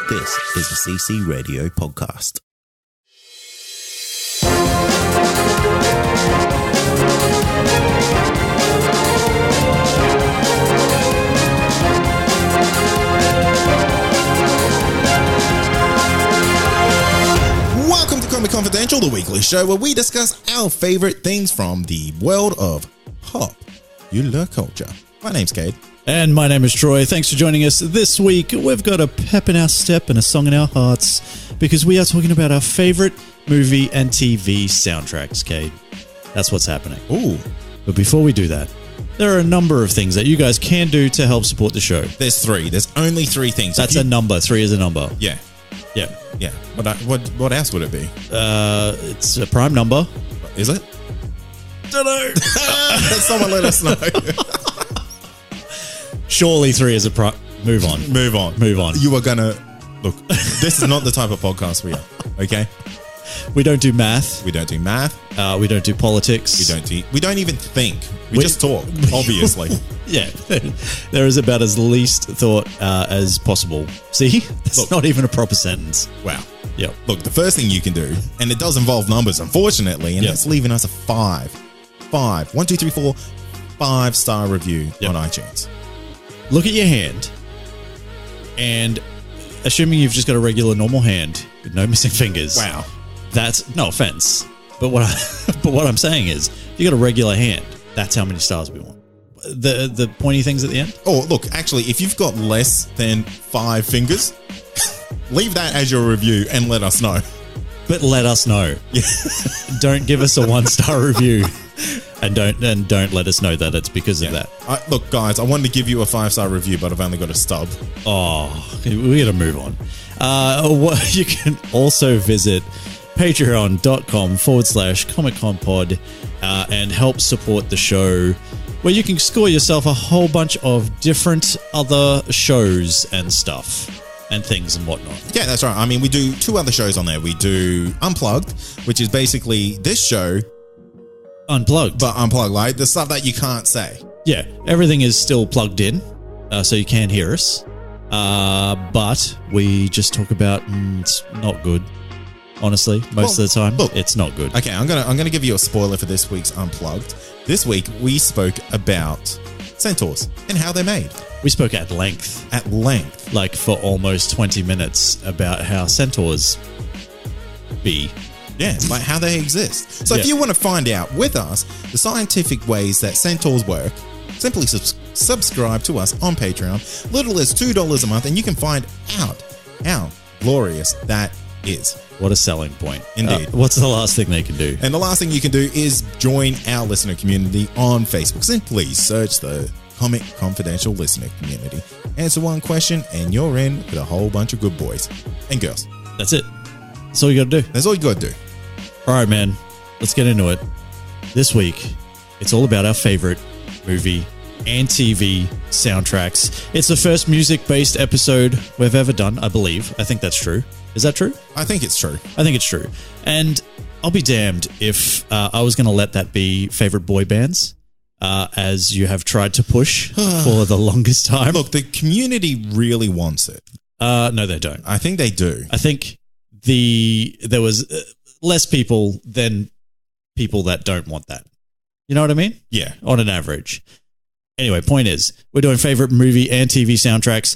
This is the CC Radio Podcast. Welcome to Comic Confidential, the weekly show where we discuss our favorite things from the world of popular culture. My name's Cade. And my name is Troy. Thanks for joining us this week. We've got a pep in our step and a song in our hearts because we are talking about our favorite movie and TV soundtracks, Cade. That's what's happening. Ooh. But before we do that, there are a number of things that you guys can do to help support the show. There's three. There's only three things. That's a number. 3 is a number. Yeah. Yeah. Yeah. What else would it be? It's a prime number. Is it? Don't know. Someone let us know. Surely 3 is a prime. Move on. Move on. Move on. You are gonna look. This is not the type of podcast we are. Okay. We don't do math. We don't do math. We don't do politics. We don't even think. We just talk. Obviously. Yeah, there is about as least thought as possible. See, that's not even a proper sentence. Wow. Yep. Look, the first thing you can do, and it does involve numbers, unfortunately, and Yep. that's leaving us a 5, 1, 2, 3, 4, 5-star review Yep. on iTunes. Look at your hand, and assuming you've just got a regular normal hand with no missing fingers. Wow. That's no offense, but what I'm saying is, if you got a regular hand, that's how many stars we want. The pointy things at the end. Oh, look, actually, if you've got less than 5 fingers, leave that as your review and let us know. But let us know. Yeah. Don't give us a 1-star review, and don't let us know that it's because of that. Look, guys, I wanted to give you a 5-star review, but I've only got a stub. Oh, we got to move on. You can also visit patreon.com/ComicConPod and help support the show, where you can score yourself a whole bunch of different other shows and stuff and things and whatnot. Yeah, that's right. I mean, we do 2 other shows on there. We do Unplugged, which is basically this show, Unplugged. but unplugged, like the stuff that you can't say. Yeah, everything is still plugged in, so you can hear us. But we just talk about it's not good. Honestly, most of the time, look, it's not good. Okay, I'm gonna give you a spoiler for this week's Unplugged. This week we spoke about centaurs and how they're made. We spoke at length, Like for almost 20 minutes, about how centaurs be. yeah, like how they exist. So if Yeah. you want to find out with us the scientific ways that centaurs work, simply subscribe to us on Patreon. Little as $2 a month, and you can find out how glorious that is. What a selling point. Indeed. What's the last thing they can do? And the last thing you can do is join our listener community on Facebook. Simply search the Comic Confidential Listener Community. Answer one question, and you're in with a whole bunch of good boys and girls. That's it. That's all you got to do. That's all you got to do. All right, man. Let's get into it. This week, it's all about our favorite movie and TV soundtracks. It's the first music-based episode we've ever done, I believe. I think that's true. Is that true? I think it's true. I think it's true. And I'll be damned if I was going to let that be favorite boy bands, as you have tried to push for the longest time. Look, the community really wants it. No, they don't. I think they do. I think there was less people than people that don't want that. You know what I mean? Yeah. On an average. Anyway, point is, we're doing favorite movie and TV soundtracks.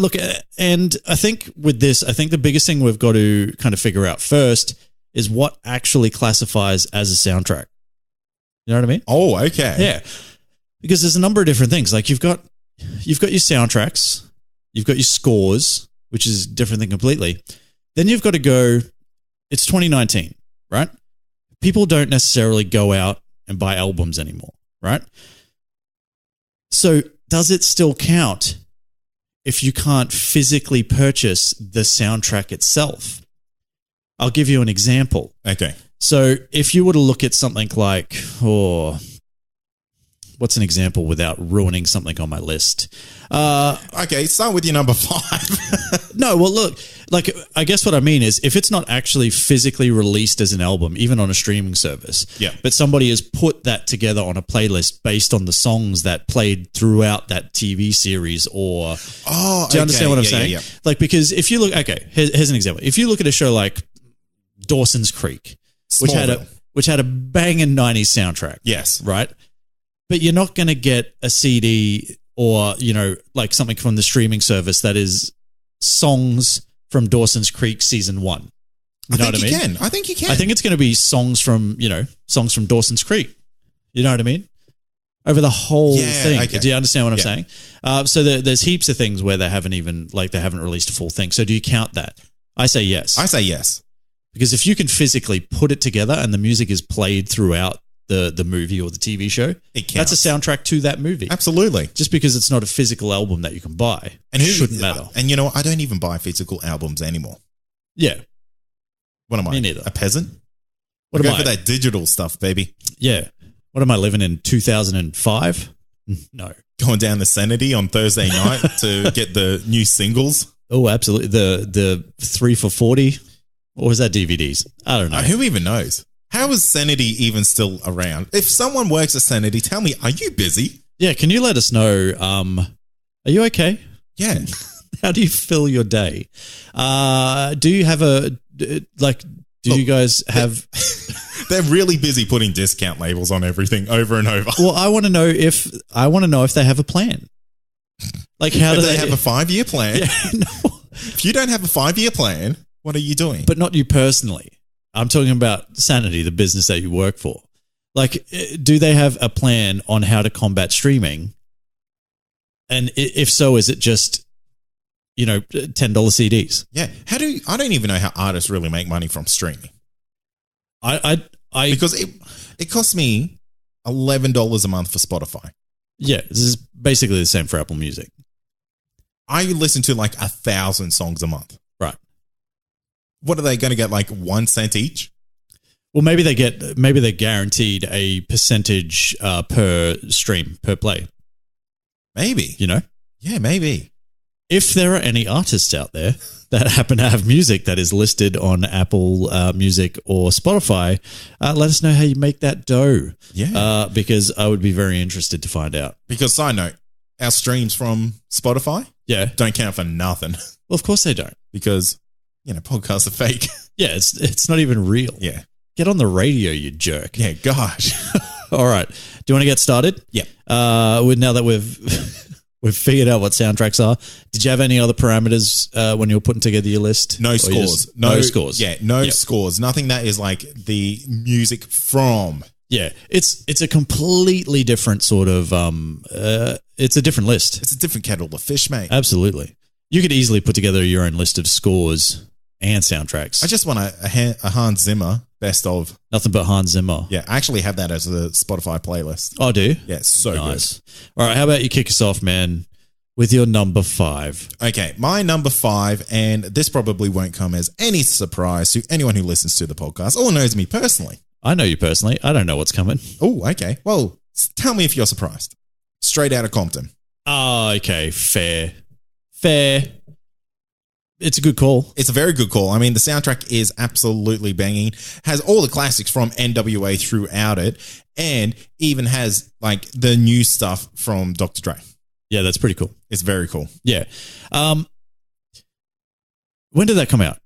Look, and I think with this, I think the biggest thing we've got to kind of figure out first is what actually classifies as a soundtrack. You know what I mean? Oh, okay. Yeah. Because there's a number of different things. Like you've got your soundtracks, you've got your scores, which is a different thing completely. Then you've got to go, it's 2019, right? People don't necessarily go out and buy albums anymore, right? So does it still count if you can't physically purchase the soundtrack itself? I'll give you an example. Okay. So if you were to look at something like, what's an example without ruining something on my list? Okay, start with your number 5. No, well, look, like, I guess what I mean is if it's not actually physically released as an album, even on a streaming service, but somebody has put that together on a playlist based on the songs that played throughout that TV series or... Oh, do you understand what I'm saying? Yeah. Like, because if you look... Okay, here's an example. If you look at a show like Dawson's Creek, which had a banging 90s soundtrack. Yes. Right? But you're not going to get a CD or, you know, like something from the streaming service that is songs from Dawson's Creek season 1. You know what I mean? I think you can. I think it's going to be songs from Dawson's Creek. You know what I mean? Over the whole thing. Okay. Do you understand what I'm saying? So there's heaps of things where they haven't released a full thing. So do you count that? I say yes. I say yes. Because if you can physically put it together and the music is played throughout the movie or the TV show, it counts. That's a soundtrack to that movie. Absolutely. Just because it's not a physical album that you can buy, and it shouldn't matter. And you know what? I don't even buy physical albums anymore. Yeah. What am I? Me neither. A peasant? What am I? I? For that digital stuff, baby. Yeah. What am I living in 2005? No. Going down to Sanity on Thursday night to get the new singles. Oh, absolutely. The 3 for $40. Or was that DVDs? I don't know. Who even knows? How is Sanity even still around? If someone works at Sanity, tell me, are you busy? Yeah, can you let us know? Are you okay? Yeah. How do you fill your day? Do you have you guys have... They're really busy putting discount labels on everything over and over. Well, I want to know if they have a plan. Like, how do they have a 5-year plan? Yeah, no. If you don't have a 5-year plan, what are you doing? But not you personally. I'm talking about Sanity, the business that you work for. Like, do they have a plan on how to combat streaming? And if so, is it just, $10 CDs? Yeah. I don't even know how artists really make money from streaming. Because it costs me $11 a month for Spotify. Yeah, this is basically the same for Apple Music. I listen to like 1,000 songs a month. Right. What are they going to get, like 1 cent each? Well, maybe they're guaranteed a percentage per stream, per play. Maybe. Yeah, maybe. If there are any artists out there that happen to have music that is listed on Apple Music or Spotify, let us know how you make that dough. Yeah. Because I would be very interested to find out. Because, side note, our streams from Spotify don't count for nothing. Well, of course they don't. Because, podcasts are fake. Yeah, it's not even real. Yeah. Get on the radio, you jerk. Yeah, gosh. All right. Do you want to get started? Yeah. Now that we've figured out what soundtracks are, did you have any other parameters when you were putting together your list? No scores. No scores. Yeah, no scores. Nothing that is like the music from. Yeah, it's a completely different sort of it's a different list. It's a different kettle of fish, mate. Absolutely. You could easily put together your own list of scores and soundtracks. I just want a Hans Zimmer best of. Nothing but Hans Zimmer. Yeah, I actually have that as a Spotify playlist. Oh, do you? Yeah, it's so nice. Good. All right, how about you kick us off, man, with your number 5? Okay, my number 5, and this probably won't come as any surprise to anyone who listens to the podcast or knows me personally. I know you personally. I don't know what's coming. Oh, okay. Well, tell me if you're surprised. Straight Outta Compton. Oh, okay. Fair. It's a good call. It's a very good call. I mean, the soundtrack is absolutely banging. Has all the classics from NWA throughout it, and even has like the new stuff from Dr. Dre. Yeah, that's pretty cool. It's very cool. Yeah. When did that come out?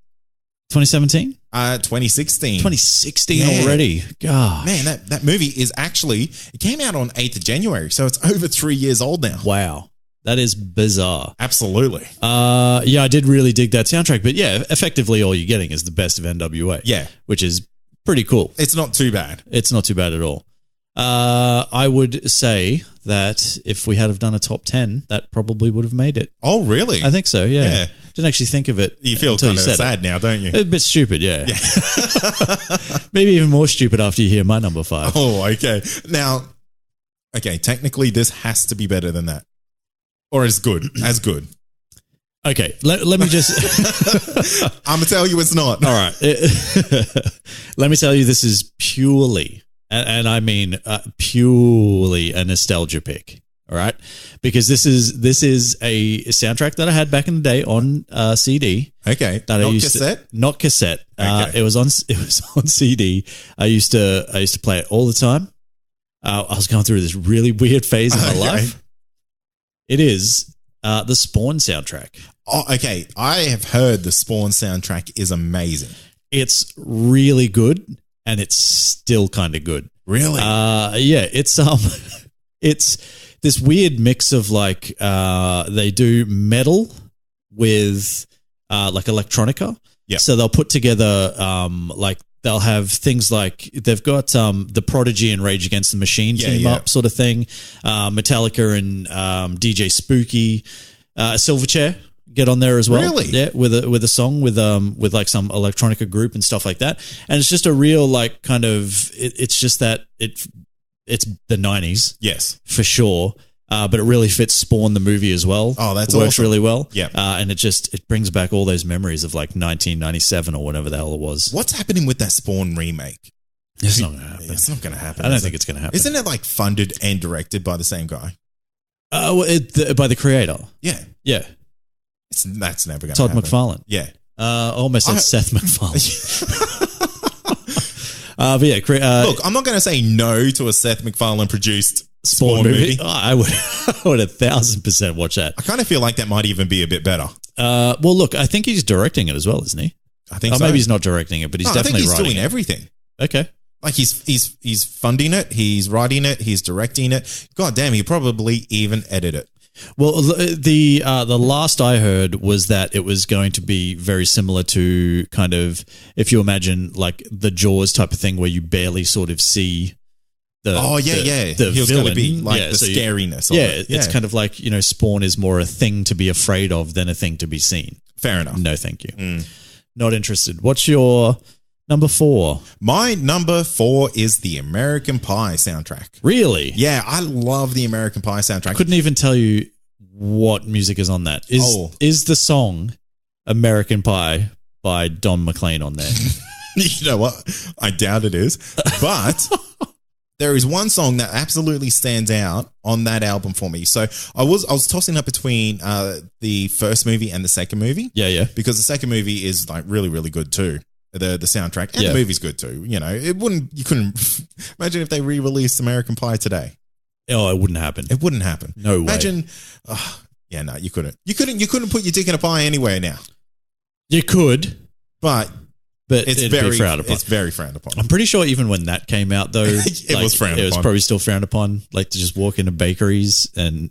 2017? 2016. 2016 already. God. Man, that movie is actually, it came out on 8th of January, so it's over 3 years old now. Wow. That is bizarre. Absolutely. Yeah, I did really dig that soundtrack. But yeah, effectively all you're getting is the best of NWA. Yeah. Which is pretty cool. It's not too bad. It's not too bad at all. I would say that if we had have done a top 10, that probably would have made it. Oh, really? I think so, yeah. Didn't actually think of it. You feel kind of sad now, don't you? A bit stupid, yeah. Maybe even more stupid after you hear my number 5. Oh, okay. Now, technically this has to be better than that. Or as good. Okay, let me just... I'm going to tell you it's not. All right. Let me tell you this is purely, and I mean purely a nostalgia pick. All right, because this is a soundtrack that I had back in the day on CD. Okay, that not I used cassette. Not cassette. Okay. It was on CD. I used to play it all the time. I was going through this really weird phase in my life. It is the Spawn soundtrack. Oh, okay. I have heard the Spawn soundtrack is amazing. It's really good, and it's still kind of good. Really? Yeah. It's this weird mix of like they do metal with like electronica. Yeah. So they'll put together like they'll have things like they've got the Prodigy and Rage Against the Machine team up sort of thing. Metallica and DJ Spooky, Silverchair get on there as well. Really? Yeah, with a song with like some electronica group and stuff like that. And it's just a real like kind of it's just that it's the 90s. Yes. For sure. But it really fits Spawn the movie as well. Oh, that's works awesome. really well. Yeah. And it brings back all those memories of like 1997 or whatever the hell it was. What's happening with that Spawn remake? It's not going to happen. It's not going to happen. I don't think it's going to happen. Isn't it like funded and directed by the same guy? By the creator. Yeah. Yeah. That's never going to Todd happen. McFarlane. Yeah. I almost said Seth MacFarlane. But yeah, look, I'm not going to say no to a Seth MacFarlane produced Spawn movie. Oh, I would 1,000% watch that. I kind of feel like that might even be a bit better. Well, look, I think he's directing it as well, isn't he? I think so. Maybe he's not directing it, but he's definitely I think he's writing doing it. everything. Okay. Like he's funding it, he's writing it, he's directing it. God damn, he probably even edit it. Well, the last I heard was that it was going to be very similar to kind of, if you imagine like the Jaws type of thing where you barely sort of see the The he was villain. going to be like Yeah, the so scariness of it. It's kind of like, Spawn is more a thing to be afraid of than a thing to be seen. Fair enough. No, thank you. Not interested. What's your number 4? My number 4 is the American Pie soundtrack. Really? Yeah, I love the American Pie soundtrack. Couldn't even tell you what music is on that. Is the song American Pie by Don McLean on there? You know what? I doubt it is. But there is one song that absolutely stands out on that album for me. So I was tossing up between the first movie and the second movie. Yeah. Because the second movie is like really, really good too. The soundtrack and the movie's good too. You couldn't imagine if they re-released American Pie today. Oh, it wouldn't happen. It wouldn't happen. No way. Imagine. No, you couldn't. You couldn't put your dick in a pie anywhere now. You could, but it's very frowned upon. It's very frowned upon. I'm pretty sure even when that came out, though, it was frowned upon. It was probably still frowned upon. Like to just walk into bakeries and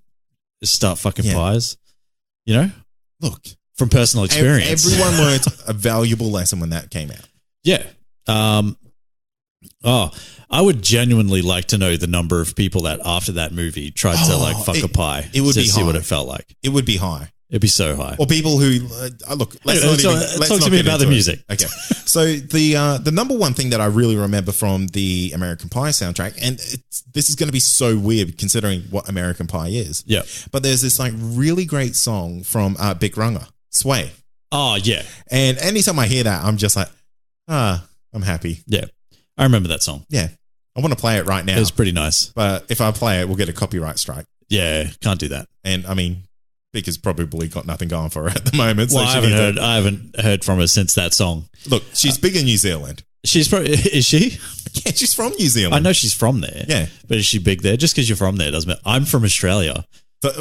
start fucking pies. Look, from personal experience, everyone learned a valuable lesson when that came out. Yeah. I would genuinely like to know the number of people that after that movie tried to like fuck a pie. It would be see high. what it felt like. It would be high. It'd be so high. Or people who look. Talk to me about the music. Okay, so the number one thing that I really remember from the American Pie soundtrack, and this is going to be so weird considering what American Pie is. Yeah, but there's this like really great song from Big Runga, Sway. Oh yeah, and anytime I hear that, I'm just like, I'm happy. Yeah, I remember that song. Yeah, I want to play it right now. It was pretty nice, but if I play it, we'll get a copyright strike. Yeah, can't do that. And I mean, Vic has probably got nothing going for her at the moment. Well, so I haven't heard from her since that song. Look, she's big in New Zealand. Is she? Yeah, she's from New Zealand. I know she's from there. Yeah. But is she big there? Just because you're from there doesn't mean I'm from Australia. But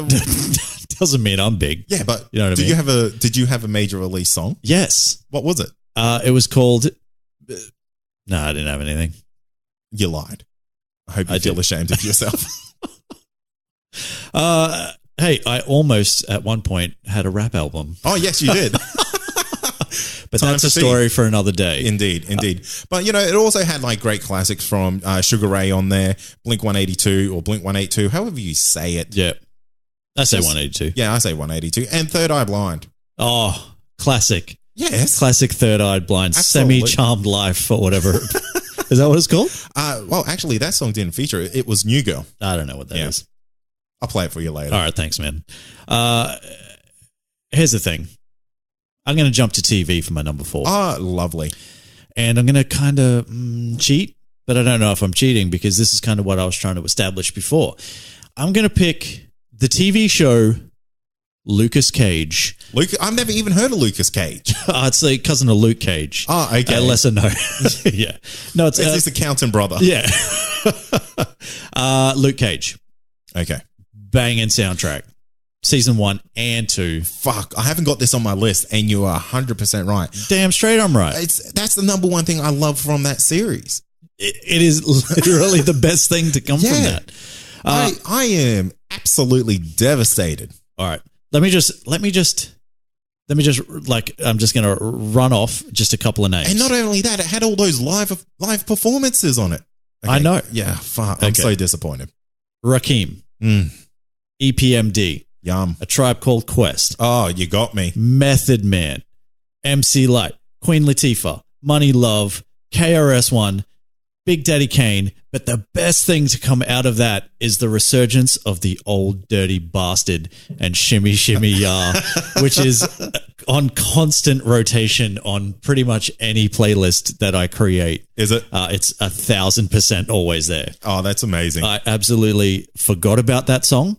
doesn't mean I'm big. Yeah, but you know what I mean? Did you have a major release song? Yes. What was it? It was called No, I didn't have anything. You lied. I hope you feel ashamed of yourself. Hey, I almost at one point had a rap album. Oh, yes, you did. But that's a story for another day. Indeed. But, it also had like great classics from Sugar Ray on there, Blink 182 or Blink 182, however you say it. Yeah. I say 182. Yeah, I say 182. And Third Eye Blind. Oh, classic. Yes. Classic Third Eye Blind. Absolutely. Semi-Charmed Life or whatever. Is that what it's called? Well, actually, that song didn't feature it. It was New Girl. I don't know what that is. I'll play it for you later. All right, thanks, man. Here's the thing. I'm going to jump to TV for my number 4. Oh, lovely. And I'm going to kind of cheat, but I don't know if I'm cheating because this is kind of what I was trying to establish before. I'm going to pick the TV show Lucas Cage. I've never even heard of Lucas Cage. It's a cousin of Luke Cage. Oh, okay. Lesser known. Yeah. No, it's his accountant brother. Yeah. Luke Cage. Okay. Banging soundtrack. Season 1 and 2. Fuck, I haven't got this on my list, and you are 100% right. Damn straight I'm right. That's the number one thing I love from that series. It is literally the best thing to come from that. I am absolutely devastated. All right. Let me just like, I'm just going to run off just a couple of names. And not only that, it had all those live performances on it. Okay. I know. Yeah, fuck. I'm so disappointed. Rakim. EPMD. Yum. A Tribe Called Quest. Oh, you got me. Method Man. MC Light. Queen Latifah. Money Love. KRS-One. Big Daddy Kane. But the best thing to come out of that is the resurgence of the Old Dirty Bastard and Shimmy Shimmy Ya, which is on constant rotation on pretty much any playlist that I create. Is it? It's 1,000% always there. Oh, that's amazing. I absolutely forgot about that song.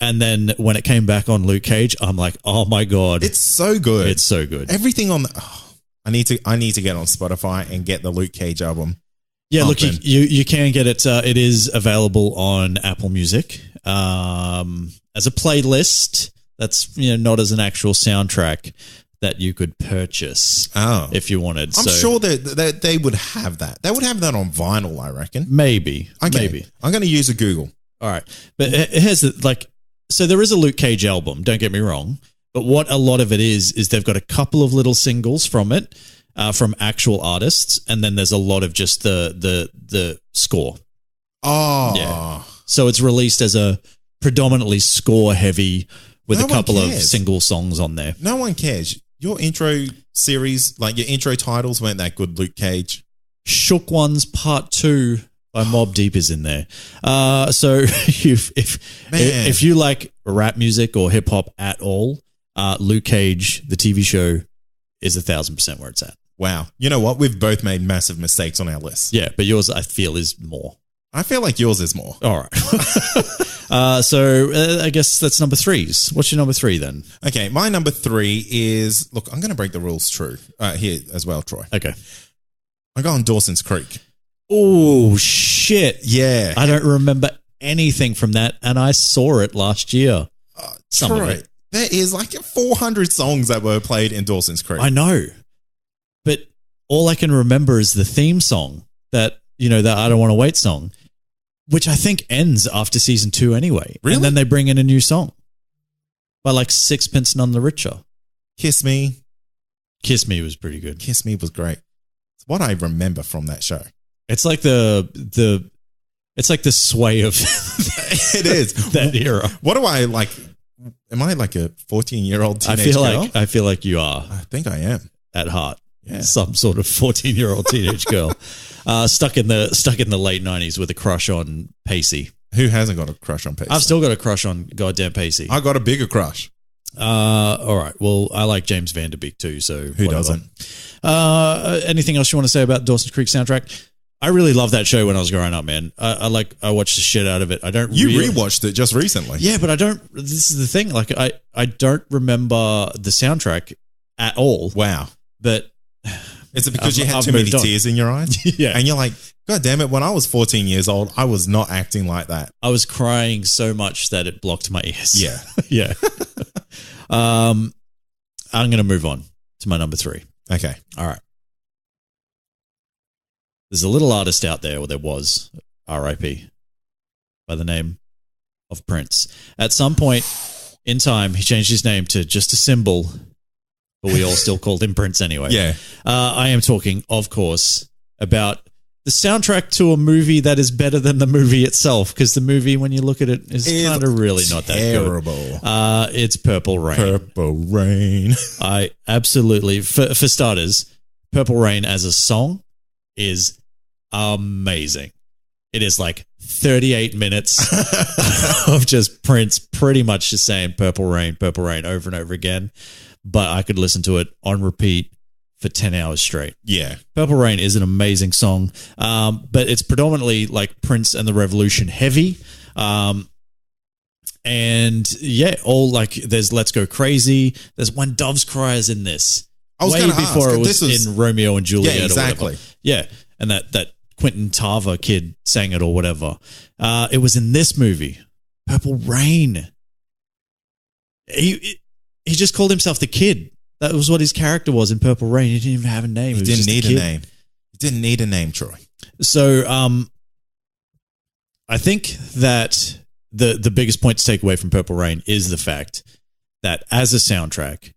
And then when it came back on Luke Cage, I'm like, oh my God. It's so good. It's so good. Everything on I need to get on Spotify and get the Luke Cage album. Yeah, look, you can get it. It is available on Apple Music as a playlist. That's not as an actual soundtrack that you could purchase if you wanted. I'm sure that they would have that. They would have that on vinyl, I reckon. Maybe. Okay. I'm going to use a Google. All right, but here's so there is a Luke Cage album. Don't get me wrong, but what a lot of it is they've got a couple of little singles from it. From actual artists, and then there's a lot of just the score. Oh, yeah. So it's released as a predominantly score heavy with a couple of single songs on there. No one cares. Your intro series, like your intro titles, weren't that good. Luke Cage, Shook Ones Part 2 by Mobb Deep is in there. So if you like rap music or hip hop at all, Luke Cage, the TV show, is 1,000% where it's at. Wow. You know what? We've both made massive mistakes on our list. Yeah, but yours, I feel, is more. I feel like yours is more. All right. So I guess that's number 3's. What's your number 3 then? Okay, my number 3 is, look, I'm going to break the rules here as well, Troy. Okay. I'm going Dawson's Creek. Oh, shit. Yeah. I don't remember anything from that, and I saw it last year. Some of it. There is like 400 songs that were played in Dawson's Creek. I know. But all I can remember is the theme song that I Don't Want to Wait song, which I think ends after season 2 anyway. Really? And then they bring in a new song by like Sixpence None the Richer. Kiss Me. Kiss Me was pretty good. Kiss Me was great. It's what I remember from that show. It's like it's like the sway of it is that era. What do I like? Am I like a 14-year-old teenage girl? I feel like you are. I think I am at heart. Yeah. Some sort of 14-year-old teenage girl stuck in the late 90s with a crush on Pacey. Who hasn't got a crush on Pacey? I've still got a crush on goddamn Pacey. I got a bigger crush. All right. Well, I like James Van Der Beek too. So who doesn't? Anything else you want to say about Dawson's Creek soundtrack? I really loved that show when I was growing up, man. I watched the shit out of it. You rewatched it just recently. Yeah, but I don't. This is the thing. Like, I don't remember the soundtrack at all. Wow. But is it because you had too many tears in your eyes? Yeah. And you're like, God damn it, when I was 14 years old, I was not acting like that. I was crying so much that it blocked my ears. Yeah. Yeah. I'm going to move on to my number 3. Okay. All right. There's a little artist out there, or there was, R.I.P., by the name of Prince. At some point in time, he changed his name to just a symbol, but we all still called him Prince anyway. Yeah. I am talking, of course, about the soundtrack to a movie that is better than the movie itself, because the movie, when you look at it, is kind of really not that good. Terrible. It's Purple Rain. Purple Rain. I absolutely, for starters, Purple Rain as a song is amazing. It is like 38 minutes of just Prince pretty much just saying Purple Rain over and over again. But I could listen to it on repeat for 10 hours straight. Yeah. Purple Rain is an amazing song, but it's predominantly like Prince and the Revolution heavy. And yeah, all like there's Let's Go Crazy. There's When Doves Cry is in this. I was way gonna before ask, it was in Romeo and Juliet. Yeah, exactly. Or whatever. Yeah, and that Quentin Tarver kid sang it or whatever. It was in this movie, Purple Rain. He just called himself the Kid. That was what his character was in Purple Rain. He didn't even have a name. He didn't need a name. He didn't need a name, Troy. So, I think that the biggest point to take away from Purple Rain is the fact that as a soundtrack,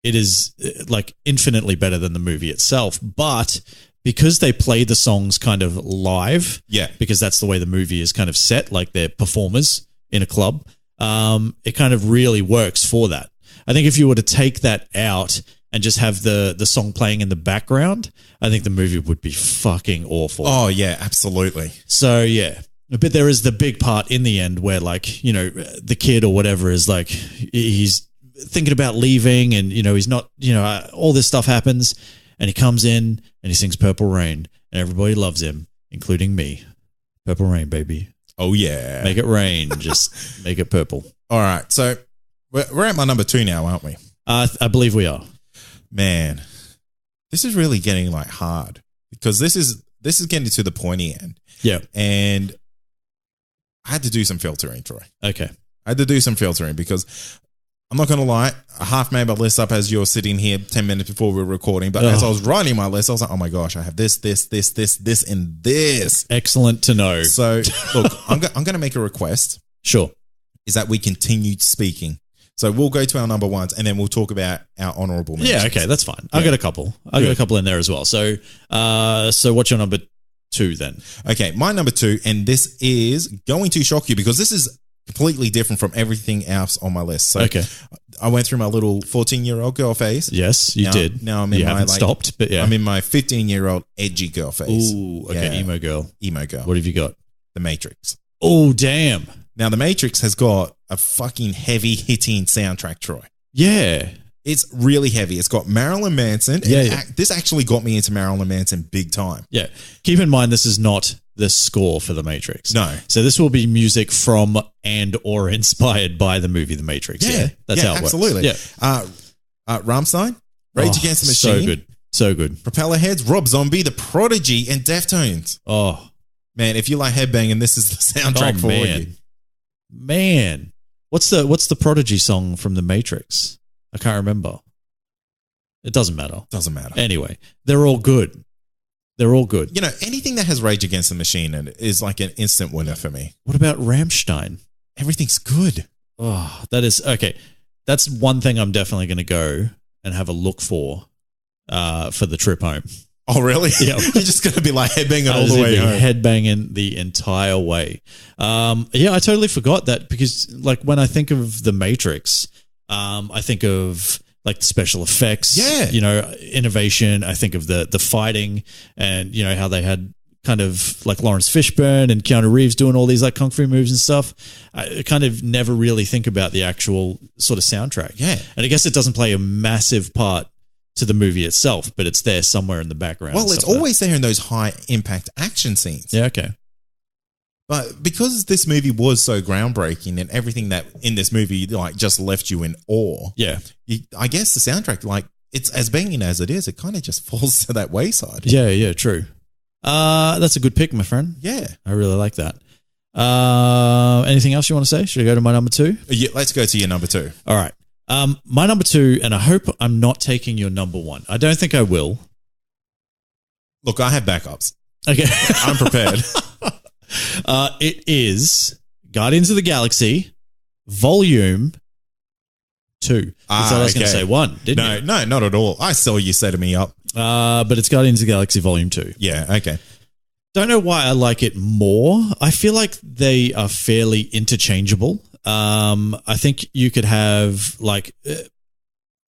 it is like infinitely better than the movie itself. But because they play the songs kind of live, because that's the way the movie is kind of set, like they're performers in a club, it kind of really works for that. I think if you were to take that out and just have the song playing in the background, I think the movie would be fucking awful. Oh, yeah, absolutely. So, yeah. But there is the big part in the end where, like, you know, the kid or whatever is like, he's thinking about leaving and, you know, he's not, you know, all this stuff happens and he comes in and he sings Purple Rain and everybody loves him, including me. Purple Rain, baby. Oh, yeah. Make it rain. Just make it purple. All right. So we're at my number 2 now, aren't we? I believe we are. Man, this is really getting like hard because this is getting to the pointy end. Yeah. And I had to do some filtering, Troy. Okay. I had to do some filtering because I'm not going to lie, I half made my list up as you're sitting here 10 minutes before we were recording. But as I was writing my list, I was like, oh my gosh, I have this, and this. Excellent to know. So, look, I'm going to make a request. Sure. Is that we continue speaking. So we'll go to our number ones and then we'll talk about our honorable mentions. Yeah, okay, that's fine. I got a couple. I got a couple in there as well. So, so what's your number 2 then? Okay, my number 2, and this is going to shock you because this is completely different from everything else on my list. So okay. I went through my little 14-year-old girl phase. Yes, you did. Now I'm in my stopped, but yeah. I'm in my 15-year-old edgy girl phase. Ooh, okay, emo girl. What have you got? The Matrix. Oh, damn. Now, The Matrix has got a fucking heavy hitting soundtrack, Troy. Yeah. It's really heavy. It's got Marilyn Manson. Yeah. This actually got me into Marilyn Manson big time. Yeah. Keep in mind, this is not the score for The Matrix. No. So this will be music from and or inspired by the movie The Matrix. Yeah. That's how it absolutely. works. Yeah. Rammstein, Rage Against the Machine. So good. So good. Propellerheads, Rob Zombie, The Prodigy, and Deftones. Oh. Man, if you like headbanging, this is the soundtrack for you. Man. What's the Prodigy song from The Matrix? I can't remember. It doesn't matter. Doesn't matter. Anyway, they're all good. They're all good. You know, anything that has Rage Against the Machine in it is like an instant winner for me. What about Rammstein? Everything's good. Oh, that is okay. That's one thing I'm definitely going to go and have a look for the trip home. Oh, really? Yeah. You're just going to be like headbanging all the way home. Headbanging the entire way. Yeah, I totally forgot that because like when I think of The Matrix, I think of like the special effects, you know, innovation. I think of the fighting and, you know, how they had kind of like Lawrence Fishburne and Keanu Reeves doing all these like kung fu moves and stuff. I kind of never really think about the actual sort of soundtrack. Yeah. And I guess it doesn't play a massive part to the movie itself, but it's there somewhere in the background. Well, it's always there in those high impact action scenes. Yeah, okay. But because this movie was so groundbreaking and everything that in this movie like just left you in awe. Yeah. I guess the soundtrack, like it's as banging as it is, it kind of just falls to that wayside. Yeah, true. That's a good pick, my friend. Yeah. I really like that. Anything else you want to say? Should I go to my number 2? Yeah, let's go to your number 2. All right. My number 2, and I hope I'm not taking your number 1. I don't think I will. Look, I have backups. Okay. I'm prepared. It is Guardians of the Galaxy Volume 2. You thought I was going to say 1, didn't you? No, not at all. I saw you setting me up. But it's Guardians of the Galaxy Volume 2. Yeah, okay. Don't know why I like it more. I feel like they are fairly interchangeable. I think you could have like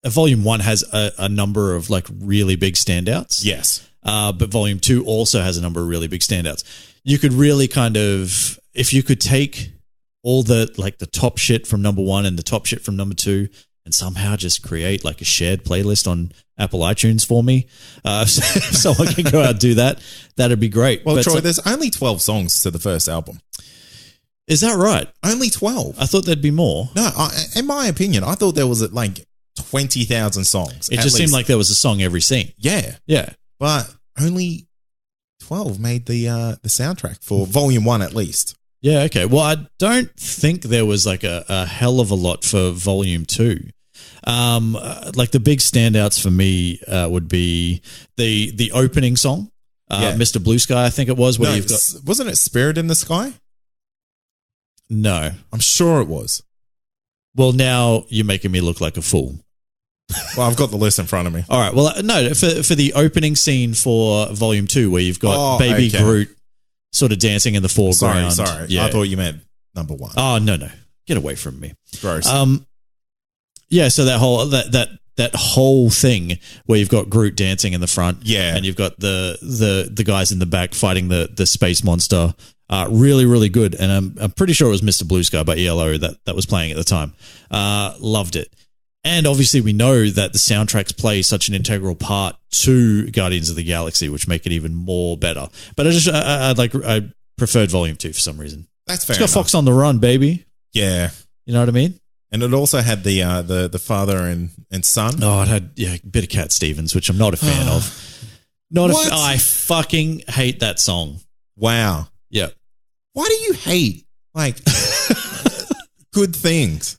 a Volume 1 has a number of like really big standouts. Yes. But Volume 2 also has a number of really big standouts. You could really kind of, if you could take all the like the top shit from number 1 and the top shit from number 2 and somehow just create like a shared playlist on Apple iTunes for me. If someone can go out and do that, that'd be great. Well, Troy, there's only 12 songs to the first album. Is that right? Only 12. I thought there'd be more. No, in my opinion, I thought there was like 20,000 songs. It just seemed like there was a song every scene. Yeah. Yeah. But only 12 made the soundtrack for Volume 1 at least. Yeah, okay. Well, I don't think there was like a hell of a lot for Volume 2. Like the big standouts for me would be the opening song, Mr. Blue Sky, I think it was. Where wasn't it Spirit in the Sky? No. I'm sure it was. Well, now you're making me look like a fool. Well, I've got the list in front of me. All right. Well, no, for the opening scene for Volume 2 where you've got Baby Groot sort of dancing in the foreground. Sorry. Yeah. I thought you meant number 1. Oh, no. Get away from me. Gross. Yeah, so that whole thing where you've got Groot dancing in the front, and you've got the guys in the back fighting the space monster, really, really good. And I'm pretty sure it was Mr. Blue Sky by ELO that was playing at the time. Loved it. And obviously we know that the soundtracks play such an integral part to Guardians of the Galaxy, which make it even more better. But I preferred Volume 2 for some reason. That's fair. It's got Fox on the Run, baby. Yeah. You know what I mean? And it also had the father and son. Oh, it had a bit of Cat Stevens, which I'm not a fan of. I fucking hate that song. Wow. Yeah. Why do you hate good things?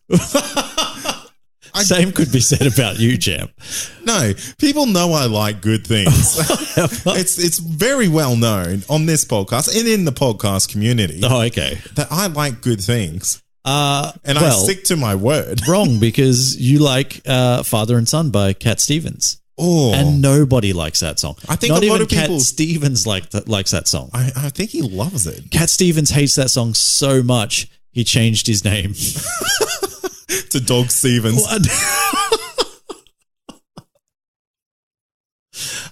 Same could be said about you, Jam. No, people know I like good things. It's very well known on this podcast and in the podcast community. Oh, okay. That I like good things. I stick to my word. Wrong, because you like Father and Son by Cat Stevens. Oh. And nobody likes that song. I think not a lot even of people. Cat Stevens likes that song. I think he loves it. Cat Stevens hates that song so much, he changed his name. To Dog Stevens.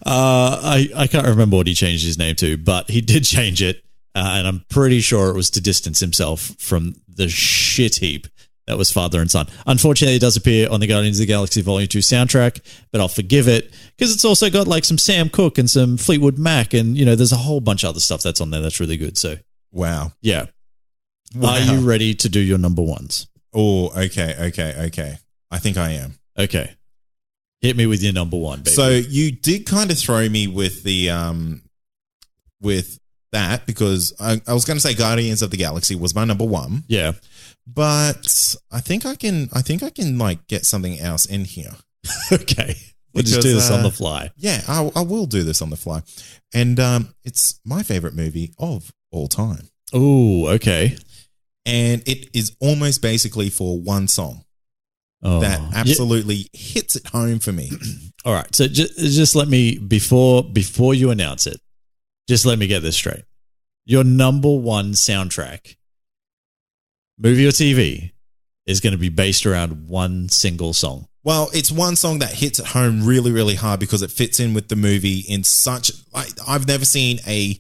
I can't remember what he changed his name to, but he did change it. And I'm pretty sure it was to distance himself from the shit heap that was Father and Son. Unfortunately, it does appear on the Guardians of the Galaxy Volume 2 soundtrack, but I'll forgive it because it's also got like some Sam Cooke and some Fleetwood Mac, and there's a whole bunch of other stuff that's on there that's really good. So, wow. Yeah. Wow. Are you ready to do your number ones? Oh, okay. I think I am. Okay. Hit me with your number one, baby. So you did kind of throw me with the with that because I was going to say Guardians of the Galaxy was my number one. Yeah. But I think I can like get something else in here. Okay. We'll just do this on the fly. Yeah, I will do this on the fly. And it's my favorite movie of all time. Oh, okay. And it is almost basically for one song that absolutely hits it home for me. All right. So just let me, before you announce it, just let me get this straight. Your number one soundtrack, movie or TV, is going to be based around one single song. Well, it's one song that hits it home really, really hard because it fits in with the movie in such... I've never seen a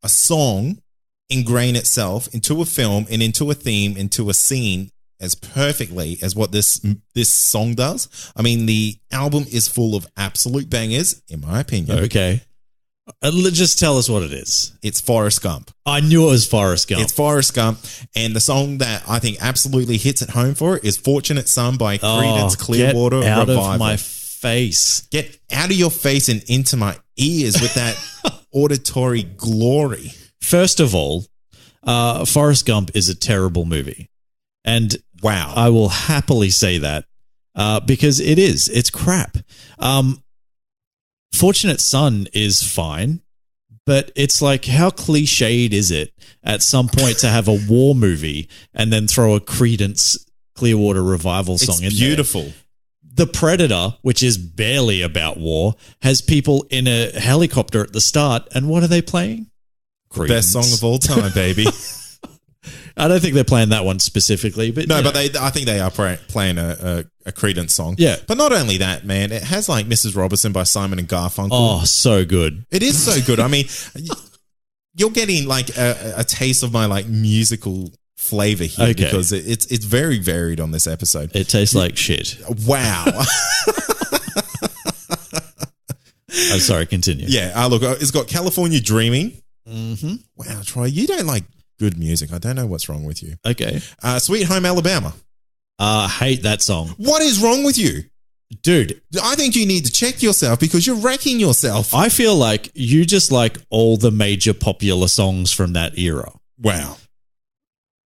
song ingrain itself into a film and into a theme, into a scene as perfectly as what this song does. I mean, the album is full of absolute bangers, in my opinion. Okay. Just tell us what it is. It's Forrest Gump. I knew it was Forrest Gump. It's Forrest Gump. And the song that I think absolutely hits it home for it is Fortunate Son by Creedence Clearwater Revival. Get out of my face. Get out of your face and into my ears with that auditory glory. First of all, Forrest Gump is a terrible movie. And wow, I will happily say that because it is. It's crap. Fortunate Son is fine, but it's like, how cliched is it at some point to have a war movie and then throw a Creedence Clearwater Revival song in there? It's beautiful. The Predator, which is barely about war, has people in a helicopter at the start, and what are they playing? Creedence. Best song of all time, baby. I don't think they're playing that one specifically, but no, but I think they are playing a Creedence song. Yeah, but not only that, man, it has like Mrs. Robinson by Simon and Garfunkel. Oh, so good! It is so good. I mean, you're getting like a taste of my like musical flavor here because it's very varied on this episode. It tastes like shit. Wow. I'm sorry. Continue. Yeah. Look, it's got California Dreaming. Mm-hmm. Wow, Troy, you don't like good music. I don't know what's wrong with you. Okay. Sweet Home Alabama. Hate that song. What is wrong with you? Dude, I think you need to check yourself because you're wrecking yourself. I feel like you just like all the major popular songs from that era. Wow.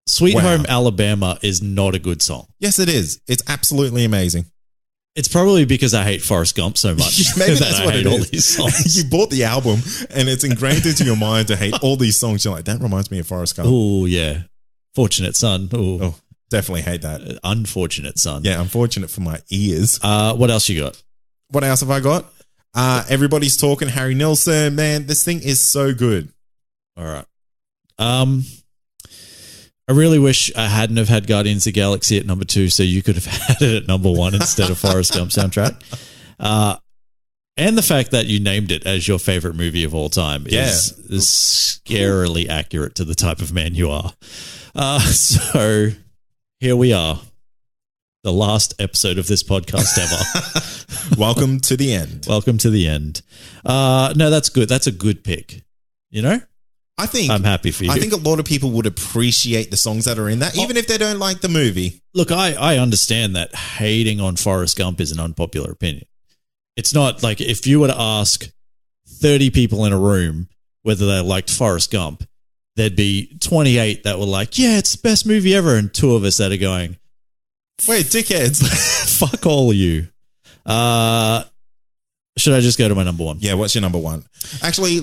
Sweet Home Alabama is not a good song. Yes, it is. It's absolutely amazing. It's probably because I hate Forrest Gump so much. Maybe that that's I what hate it all is. these songs. You bought the album and it's ingrained into your mind to hate all these songs. You're like, that reminds me of Forrest Gump. Oh, yeah. Fortunate Son. Ooh. Oh, definitely hate that. Unfortunate Son. Yeah, unfortunate for my ears. What else you got? What else have I got? Everybody's talking. Harry Nilsson. Man, this thing is so good. All right. I really wish I hadn't have had Guardians of the Galaxy at number 2, so you could have had it at number 1 instead of Forrest Gump soundtrack. And the fact that you named it as your favorite movie of all time is scarily accurate to the type of man you are. So here we are. The last episode of this podcast ever. Welcome to the end. Welcome to the end. No, that's good. That's a good pick. You know? I'm happy for you. I think a lot of people would appreciate the songs that are in that, even if they don't like the movie. Look, I understand that hating on Forrest Gump is an unpopular opinion. It's not like if you were to ask 30 people in a room whether they liked Forrest Gump, there'd be 28 that were like, yeah, it's the best movie ever, and 2 of us that are going, wait, dickheads. Fuck all of you. Should I just go to my number 1? Yeah, what's your number 1? Actually,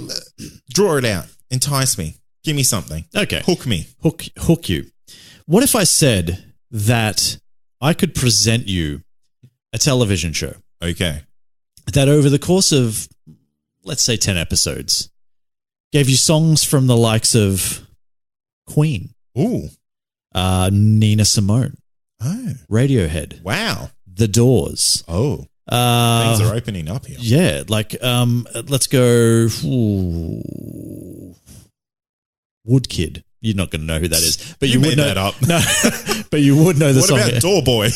draw it out. Entice me. Give me something. Okay. Hook me. Hook you. What if I said that I could present you a television show? Okay. That over the course of, let's say, 10 episodes, gave you songs from the likes of Queen. Ooh. Nina Simone. Oh. Radiohead. Wow. The Doors. Oh. Things are opening up here. Yeah. Like, let's go... Woodkid. You're not going to know who that is, but you would know that up. No, but you would know the what song. What about Doorboy?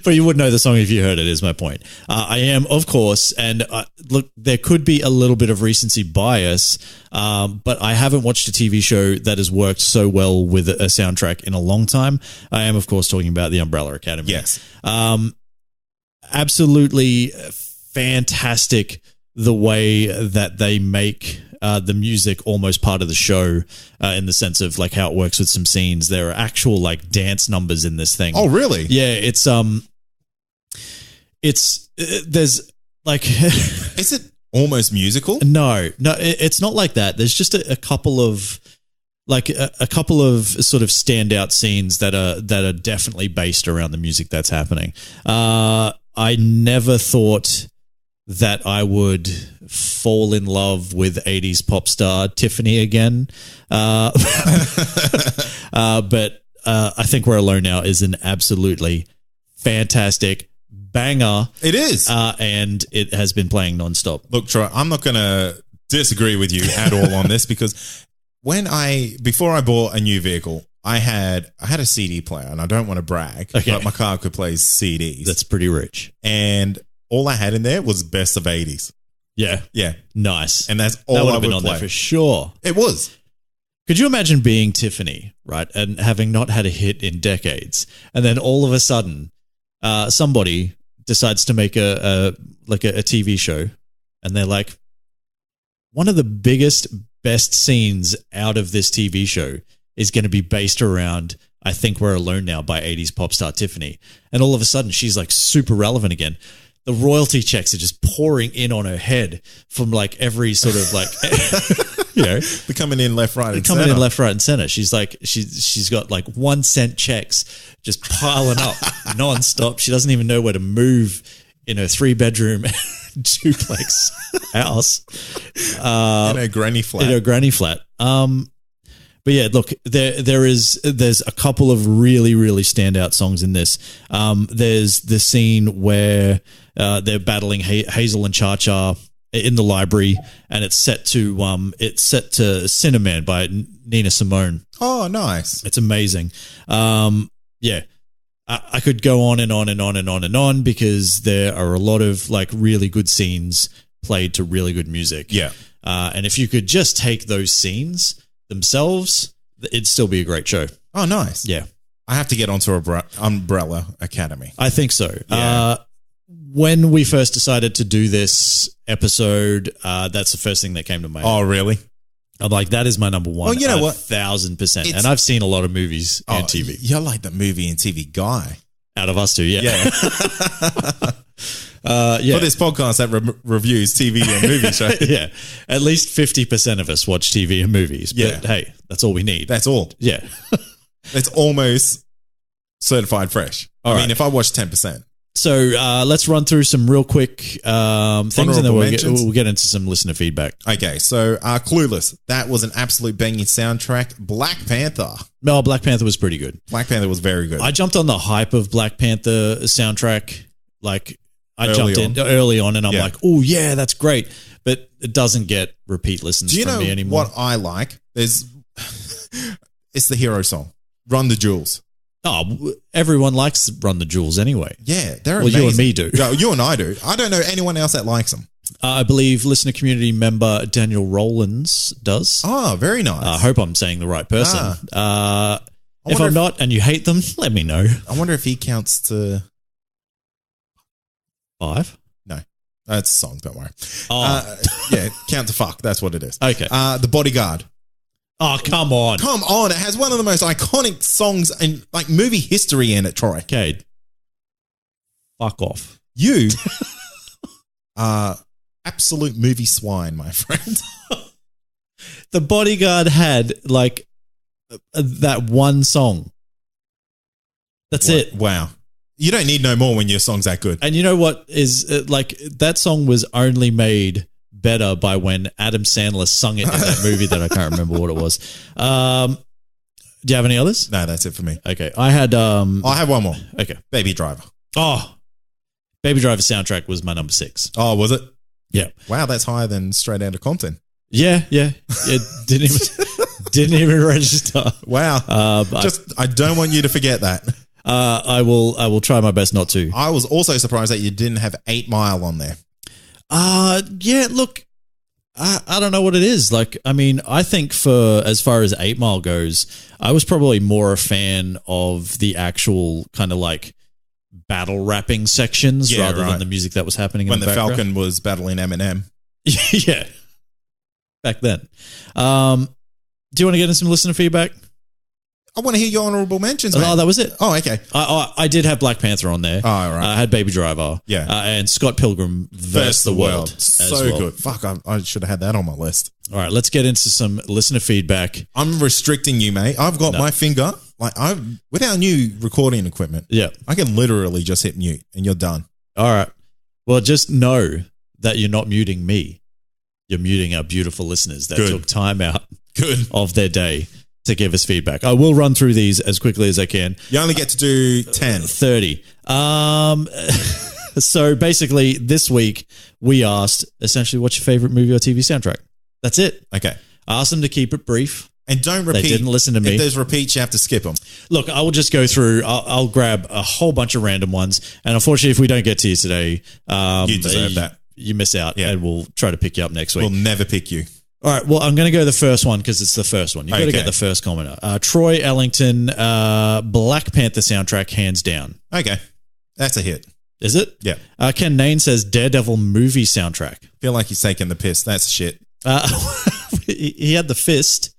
But you would know the song if you heard it, is my point. I am, of course, and look, there could be a little bit of recency bias, but I haven't watched a TV show that has worked so well with a soundtrack in a long time. I am, of course, talking about The Umbrella Academy. Yes. Absolutely fantastic the way that they make the music almost part of the show in the sense of like how it works with some scenes. There are actual like dance numbers in this thing. Oh, really? Yeah, there's like is it almost musical? No, it's not like that. There's just a couple of like a couple of sort of standout scenes that are definitely based around the music that's happening. I never thought that I would fall in love with 80s pop star Tiffany again. But I Think We're Alone Now is an absolutely fantastic banger. It is. And it has been playing nonstop. Look, Troy, I'm not going to disagree with you at all on this because before I bought a new vehicle, I had a CD player, and I don't want to brag, but my car could play CDs. That's pretty rich. And all I had in there was best of 80s. Yeah. Yeah. Nice. And that's all that would I have been would on play. there for sure. It was. Could you imagine being Tiffany, right, and having not had a hit in decades, and then all of a sudden somebody decides to make a TV show, and they're like, one of the biggest, best scenes out of this TV show is going to be based around I Think We're Alone Now by 80s pop star Tiffany. And all of a sudden, she's like super relevant again. The royalty checks are just pouring in on her head from like every sort of like, you know, they're coming in left, right, and coming center. in left, right, and center. She's like, she's got like 1 cent checks just piling up nonstop. She doesn't even know where to move in her 3-bedroom duplex house. In her granny flat. In her granny flat. But yeah, look, there's a couple of really, really standout songs in this. There's the scene where they're battling Hazel and Cha-Cha in the library, and it's set to Cinnamon by Nina Simone. Oh, nice. It's amazing. Yeah. I could go on and on and on and on and on because there are a lot of like really good scenes played to really good music. Yeah. And if you could just take those scenes themselves, it'd still be a great show. Oh, nice. Yeah. I have to get onto Umbrella Academy. I think so. Yeah. When we first decided to do this episode, that's the first thing that came to my head. Oh, really? I'm like, that is my number one. Well, you know what? 1,000%. And I've seen a lot of movies and TV. You're like the movie and TV guy. Out of us two, yeah. Yeah. For this podcast that reviews TV and movies, right? Yeah. At least 50% of us watch TV and movies. But hey, that's all we need. That's all. Yeah. It's almost certified fresh. I mean, if I watch 10%. So let's run through some real quick things, and then we'll get into some listener feedback. Okay, so Clueless. That was an absolute banging soundtrack. Black Panther. No, Black Panther was pretty good. Black Panther was very good. I jumped on the hype of Black Panther soundtrack. Like, I jumped in early on, and I'm like, oh, yeah, that's great. But it doesn't get repeat listens from me anymore. What I like? It's the hero song, Run the Jewels. Oh, everyone likes Run the Jewels anyway. Yeah, they're amazing. You and me do. No, you and I do. I don't know anyone else that likes them. I believe listener community member Daniel Rollins does. Oh, very nice. I hope I'm saying the right person. If I'm not and you hate them, let me know. I wonder if he counts to 5? No, that's a song. Don't worry. Oh. Yeah, count to fuck. That's what it is. Okay. The Bodyguard. Oh, come on. Come on. It has one of the most iconic songs in like movie history in it, Troy. Cade. Fuck off. You are absolute movie swine, my friend. The Bodyguard had like that one song. That's it. Wow. You don't need no more when your song's that good. And you know what is like that song was only made better by when Adam Sandler sung it in that movie that I can't remember what it was. Do you have any others? No, that's it for me. Okay. I had I have one more. Okay. Baby Driver. Oh. Baby Driver soundtrack was my number 6. Oh, was it? Yeah. Wow, that's higher than Straight Outta Compton. Yeah. It didn't even register. Wow. I don't want you to forget that. I will try my best not to. I was also surprised that you didn't have 8 Mile on there. Yeah, look, I don't know what it is. Like, I mean, I think for as far as 8 Mile goes, I was probably more a fan of the actual kind of like battle rapping sections rather than the music that was happening when in the background. Falcon was battling Eminem. Yeah. Back then. Do you want to get into some listener feedback? I want to hear your honorable mentions, man. Oh, that was it. Oh, okay. I did have Black Panther on there. Oh, right. I had Baby Driver. Yeah. And Scott Pilgrim versus the World. So good. Fuck, I should have had that on my list. All right, let's get into some listener feedback. I'm restricting you, mate. I've got my finger. With our new recording equipment, I can literally just hit mute and you're done. All right. Well, just know that you're not muting me. You're muting our beautiful listeners that took time out of their day to give us feedback. I will run through these as quickly as I can. You only get to do 10. 30. So basically this week we asked essentially what's your favorite movie or TV soundtrack? That's it. Okay. I asked them to keep it brief. And don't repeat. They didn't listen to me. If there's repeats, you have to skip them. Look, I will just go through. I'll grab a whole bunch of random ones. And unfortunately, if we don't get to you today, you deserve that. You miss out, and we'll try to pick you up next week. We'll never pick you. All right. Well, I'm going to go the first one because it's the first one. You've got to get the first commenter. Troy Ellington, Black Panther soundtrack, hands down. Okay. That's a hit. Is it? Yeah. Ken Nain says Daredevil movie soundtrack. Feel like he's taking the piss. That's shit. He had the fist.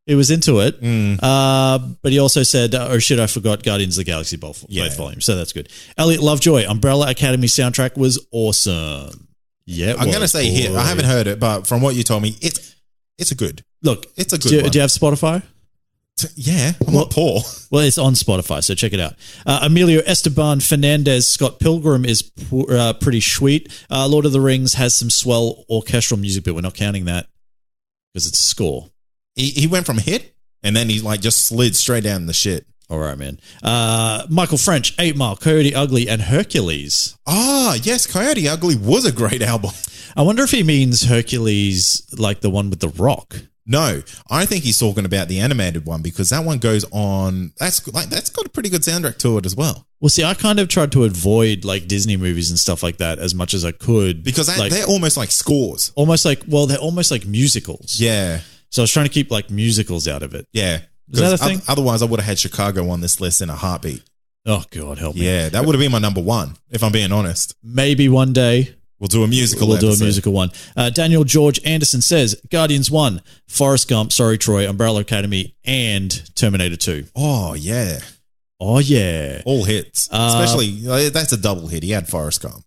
He was into it. But he also said, oh shit, I forgot Guardians of the Galaxy both volumes. So that's good. Elliot Lovejoy, Umbrella Academy soundtrack was awesome. Yeah, I'm going to say hit. I haven't heard it, but from what you told me, it's a good. Look, it's a good one. Do you have Spotify? Yeah, I'm not poor. Well, it's on Spotify, so check it out. Emilio Esteban Fernandez, Scott Pilgrim is pretty sweet. Lord of the Rings has some swell orchestral music, but we're not counting that because it's a score. He went from hit, and then he just slid straight down the shit. All right, man. Michael French, 8 Mile, Coyote Ugly, and Hercules. Ah, yes, Coyote Ugly was a great album. I wonder if he means Hercules like the one with the rock. No, I think he's talking about the animated one because that one goes on. That's got a pretty good soundtrack to it as well. Well, see, I kind of tried to avoid like Disney movies and stuff like that as much as I could because they're almost like scores. They're almost like musicals. Yeah. So I was trying to keep like musicals out of it. Yeah. Is that a thing? Otherwise, I would have had Chicago on this list in a heartbeat. Oh, God, help me. Yeah, that would have been my number one, if I'm being honest. Maybe one day. We'll do a musical We'll episode. do a musical one. Daniel George Anderson says Guardians 1, Forrest Gump, Sorry Troy, Umbrella Academy, and Terminator 2. Oh, yeah. Oh, yeah. All hits. Especially, that's a double hit. He had Forrest Gump.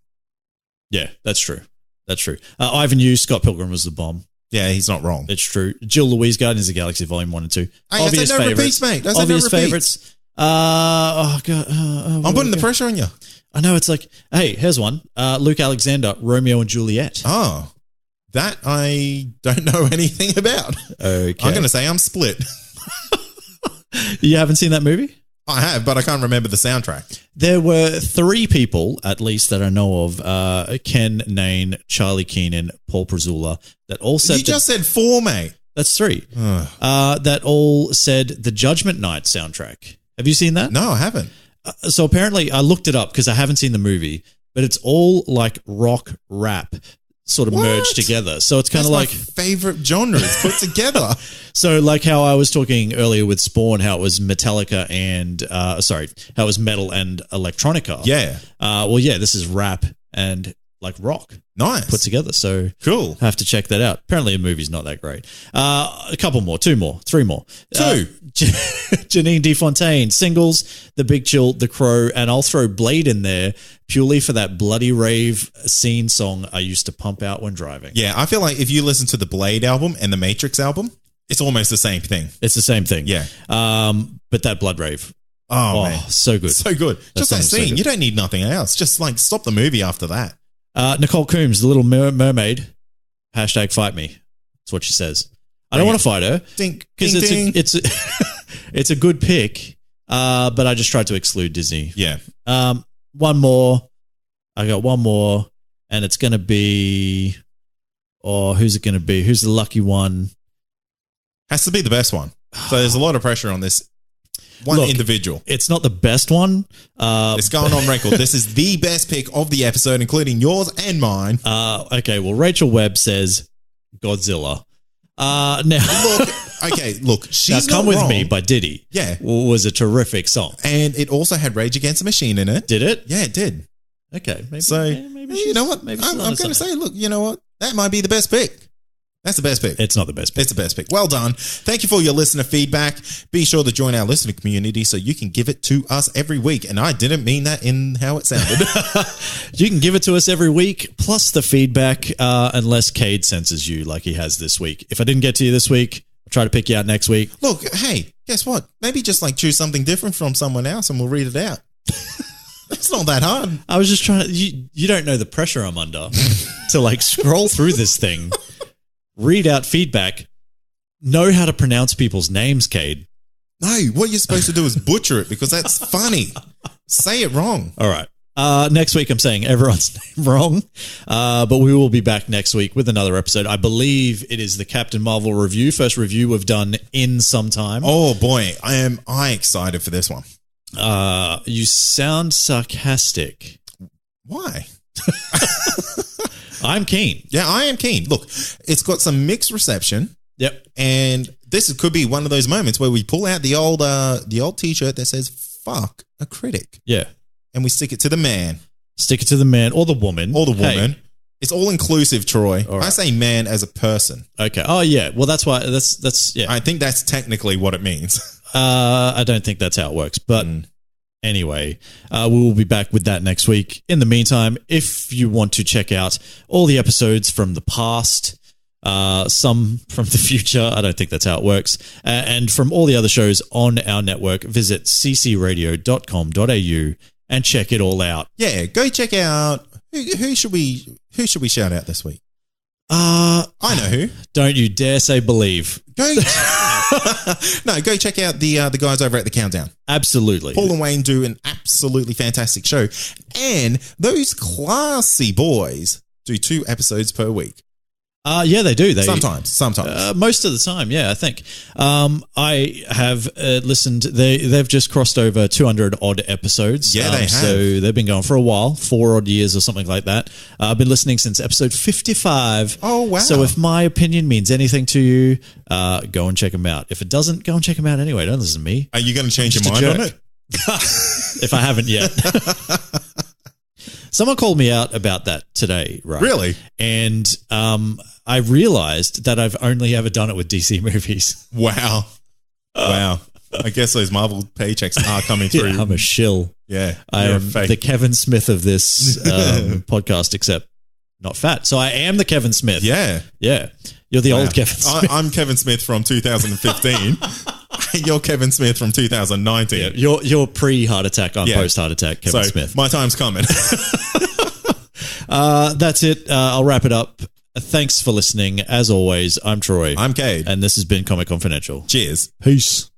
Yeah, that's true. That's true. Ivan Yu, Scott Pilgrim was the bomb. Yeah, he's not wrong. It's true. Jill Louise, Guardians of the Galaxy Volume 1 and 2. Obvious favorites. Repeats, mate. That's Obvious no repeats. favorites. Oh, God. I'm putting the pressure on you. I know. It's like, hey, here's one. Luke Alexander, Romeo and Juliet. Oh, that I don't know anything about. Okay. I'm going to say I'm split. You haven't seen that movie? I have, but I can't remember the soundtrack. There were 3 people, at least, that I know of, Ken Nain, Charlie Keenan, Paul Prezula, that all said... You just said 4, mate. That's 3. That all said the Judgment Night soundtrack. Have you seen that? No, I haven't. So apparently, I looked it up because I haven't seen the movie, but it's all like rock rap sort of merged together. So it's kind of like... my favorite genres put together. So like how I was talking earlier with Spawn, how it was Metallica and, how it was metal and electronica. Yeah. Well, yeah, this is rap and like rock. Nice. Put together. So cool. I have to check that out. Apparently the movie's not that great. A couple more, 2 more, 3 more. 2. Janine DeFontaine, Singles, The Big Chill, The Crow, and I'll throw Blade in there purely for that Bloody Rave scene song I used to pump out when driving. Yeah, I feel like if you listen to the Blade album and the Matrix album, it's almost the same thing. It's the same thing. Yeah. But that Blood Rave. Oh, man. So good. So good. Just that scene. You don't need nothing else. Just like stop the movie after that. Nicole Coombs, The Little Mermaid, #fight me. That's what she says. I don't want to fight her because it's a good pick, but I just tried to exclude Disney. Yeah. One more. I got one more, and it's going to be... Oh, who's it going to be? Who's the lucky one? Has to be the best one. So there's a lot of pressure on this one individual. It's not the best one. It's going on record. This is the best pick of the episode, including yours and mine. Okay, well, Rachel Webb says Godzilla. Now, look, she's Come not With wrong. Me by Diddy. Yeah. Was a terrific song. And it also had Rage Against the Machine in it. Did it? Yeah, it did. Okay. Maybe you know what? Maybe I'm going to say, look, you know what? That might be the best pick. That's the best pick. It's not the best pick. It's the best pick. Well done. Thank you for your listener feedback. Be sure to join our listener community so you can give it to us every week. And I didn't mean that in how it sounded. You can give it to us every week, plus the feedback, unless Cade censors you like he has this week. If I didn't get to you this week, I'll try to pick you out next week. Look, hey, guess what? Maybe just like choose something different from someone else and we'll read it out. It's not that hard. I was just trying to... You don't know the pressure I'm under to like scroll through this thing, read out feedback, know how to pronounce people's names, Cade. No, what you're supposed to do is butcher it because that's funny. Say it wrong. All right. Next week, I'm saying everyone's name wrong, but we will be back next week with another episode. I believe it is the Captain Marvel review, first review we've done in some time. Oh, boy. I excited for this one. You sound sarcastic. Why? I'm keen. Yeah, I am keen. Look, it's got some mixed reception. Yep. And this could be one of those moments where we pull out the old T-shirt that says "fuck a critic." Yeah. And we stick it to the man. Stick it to the man or the woman. Hey. It's all inclusive, Troy. All right. I say man as a person. Okay. Oh yeah. Well, that's why. That's yeah. I think that's technically what it means. I don't think that's how it works, but anyway, we will be back with that next week. In the meantime, if you want to check out all the episodes from the past, some from the future, I don't think that's how it works, and from all the other shows on our network, visit ccradio.com.au and check it all out. Yeah, go check out who should we shout out this week? I know who. Don't you dare say Believe. Go check out the guys over at The Countdown. Absolutely. Paul and Wayne do an absolutely fantastic show. And those classy boys do 2 episodes per week. Yeah, they do. Sometimes. Most of the time, yeah, I think. I have listened. They've just crossed over 200 odd episodes. Yeah, they have. So they've been going for a while, 4 odd years or something like that. I've been listening since episode 55. Oh, wow. So if my opinion means anything to you, go and check them out. If it doesn't, go and check them out anyway. Don't listen to me. Are you going to change your mind on it? If I haven't yet. Someone called me out about that today, right? Really? And I realized that I've only ever done it with DC movies. Wow. Wow. I guess those Marvel paychecks are coming through. Yeah, I'm a shill. Yeah. I am the Kevin Smith of this podcast, except not fat. So I am the Kevin Smith. Yeah. Yeah. You're the old Kevin Smith. I'm Kevin Smith from 2015. You're Kevin Smith from 2019. Yeah, you're pre-heart attack. I'm post-heart attack Kevin Smith. My time's coming. That's it. I'll wrap it up. Thanks for listening. As always, I'm Troy. I'm Cade. And this has been Comic Confidential. Cheers. Peace.